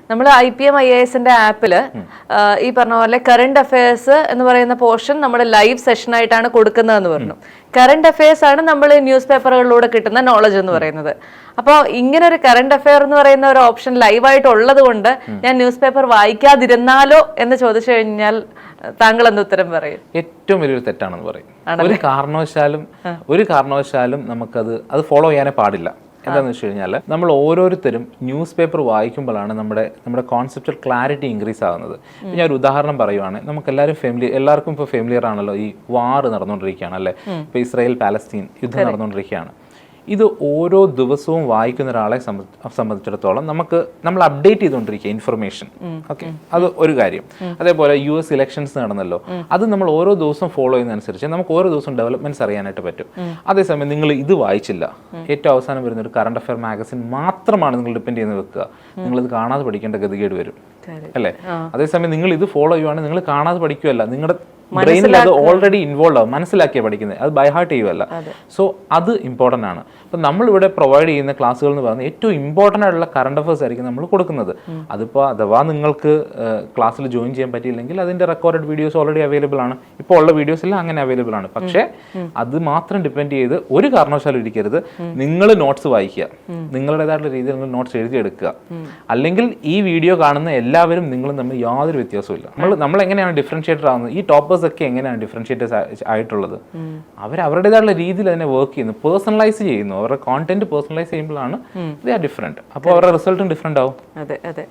നമ്മൾ IPM IASന്റെ ആപ്പില് ഈ പറഞ്ഞ പോലെ കറണ്ട് അഫയേഴ്സ് എന്ന് പറയുന്ന പോർഷൻ നമ്മുടെ ലൈവ് സെഷൻ ആയിട്ടാണ് കൊടുക്കുന്നതെന്ന് പറഞ്ഞു. കറണ്ട് അഫയേഴ്സ് ആണ് നമ്മൾ ന്യൂസ് പേപ്പറുകളിലൂടെ കിട്ടുന്ന നോളജ് എന്ന് പറയുന്നത്. അപ്പോൾ ഇങ്ങനെ ഒരു കറണ്ട് അഫയർ എന്ന് പറയുന്ന ഒരു ഓപ്ഷൻ ലൈവായിട്ട് ഉള്ളത് കൊണ്ട് ഞാൻ ന്യൂസ് പേപ്പർ വായിക്കാതിരുന്നാലോ എന്ന് ചോദിച്ചു കഴിഞ്ഞാൽ താങ്കൾ എന്ത് ഉത്തരം പറയും? ഏറ്റവും വലിയൊരു തെറ്റാണെന്ന് പറയും. ഒരു കാരണവശാലും നമുക്കത് ഫോളോ ചെയ്യാനേ പാടില്ല. എന്താണെന്ന് വെച്ച് കഴിഞ്ഞാൽ നമ്മൾ ഓരോരുത്തരും ന്യൂസ് പേപ്പർ വായിക്കുമ്പോഴാണ് നമ്മുടെ കോൺസെപ്റ്റൽ ക്ലാരിറ്റി ഇൻക്രീസ് ആകുന്നത്. ഞാൻ ഒരു ഉദാഹരണം പറയുവാണ്. എല്ലാവർക്കും ഇപ്പോൾ ഫെമിലിയർ ആണല്ലോ ഈ വാർ നടന്നുകൊണ്ടിരിക്കുകയാണ് അല്ലേ. ഇപ്പോൾ ഇസ്രായേൽ പാലസ്തീൻ യുദ്ധം നടന്നുകൊണ്ടിരിക്കുകയാണ്. ഇത് ഓരോ ദിവസവും വായിക്കുന്ന ഒരാളെ സംബന്ധിച്ചിടത്തോളം നമ്മൾ അപ്ഡേറ്റ് ചെയ്തുകൊണ്ടിരിക്കുക ഇൻഫർമേഷൻ. ഓക്കെ, അത് ഒരു കാര്യം. അതേപോലെ US ഇലക്ഷൻസ് നടന്നല്ലോ, അത് നമ്മൾ ഓരോ ദിവസവും ഫോളോ ചെയ്യുന്നതനുസരിച്ച് നമുക്ക് ഓരോ ദിവസവും ഡെവലപ്മെന്റ്സ് അറിയാനായിട്ട് പറ്റും. അതേസമയം നിങ്ങൾ ഇത് വായിച്ചില്ല, ഏറ്റവും അവസാനം വരുന്ന ഒരു കറണ്ട് അഫയർ മാഗസിൻ മാത്രമാണ് നിങ്ങൾ ഡിപ്പെൻഡ് ചെയ്യുന്നത് വെക്കുക, നിങ്ങളിത് കാണാതെ പഠിക്കേണ്ട ഗതികേട് വരും അല്ലേ. അതേസമയം നിങ്ങൾ ഇത് ഫോളോ ചെയ്യുവാണെങ്കിൽ നിങ്ങൾ കാണാതെ പഠിക്കുകയല്ല, നിങ്ങളുടെ ബ്രെയിനിൽ അത് ഓൾറെഡി ഇൻവോൾവ് ആവും, മനസ്സിലാക്കിയാണ് പഠിക്കുന്നത്, അത് ബൈ ഹാർട്ട് ചെയ്യുമല്ല. സോ അത് ഇമ്പോർട്ടൻ്റ് ആണ്. അപ്പം നമ്മളിവിടെ പ്രൊവൈഡ് ചെയ്യുന്ന ക്ലാസ്സുകൾ എന്ന് പറയുന്നത് ഏറ്റവും ഇമ്പോർട്ടൻ്റ് ആയിട്ടുള്ള കറണ്ട് അഫയേഴ്സ് ആയിരിക്കും നമ്മൾ കൊടുക്കുന്നത്. അതിപ്പോൾ അഥവാ നിങ്ങൾക്ക് ക്ലാസ്സിൽ ജോയിൻ ചെയ്യാൻ പറ്റിയില്ലെങ്കിൽ അതിൻ്റെ റെക്കോർഡഡ് വീഡിയോസ് ഓൾറെഡി അവൈലബിൾ ആണ്. ഇപ്പോൾ ഉള്ള വീഡിയോസ് എല്ലാം അങ്ങനെ അവൈലബിൾ ആണ്. പക്ഷേ അത് മാത്രം ഡിപ്പെൻഡ് ചെയ്ത് ഒരു കാരണവശാലും ഇരിക്കരുത്. നിങ്ങൾ നോട്ട്സ് വായിക്കുക, നിങ്ങളുടേതായിട്ടുള്ള രീതിയിൽ നിങ്ങൾ നോട്ട്സ് എഴുതിയെടുക്കുക. അല്ലെങ്കിൽ ഈ വീഡിയോ കാണുന്ന എല്ലാവരും നിങ്ങളും തമ്മിൽ യാതൊരു വ്യത്യാസവും ഇല്ല. നമ്മൾ എങ്ങനെയാണ് ഡിഫറൻഷിയേറ്റർ ആവുന്നത്, ഈ ടോപ്പേഴ്സ് ഒക്കെ എങ്ങനെയാണ് ഡിഫറൻഷിയേറ്റേഴ്സ് ആയിട്ടുള്ളത്, അവരുടേതായിട്ടുള്ള രീതിയിൽ അതിനെ വർക്ക് ചെയ്യുന്നു, പേഴ്സണലൈസ് ചെയ്യുന്നു. അവരുടെ കോണ്ടന്റ് പേഴ്സണലൈസ് ചെയ്യുമ്പോഴാണ് ദേ ആർ ഡിഫറെന്റ്. അപ്പോൾ അവരുടെ റിസൾട്ടും ഡിഫറെന്റ് ആവും. അതെ അതെ.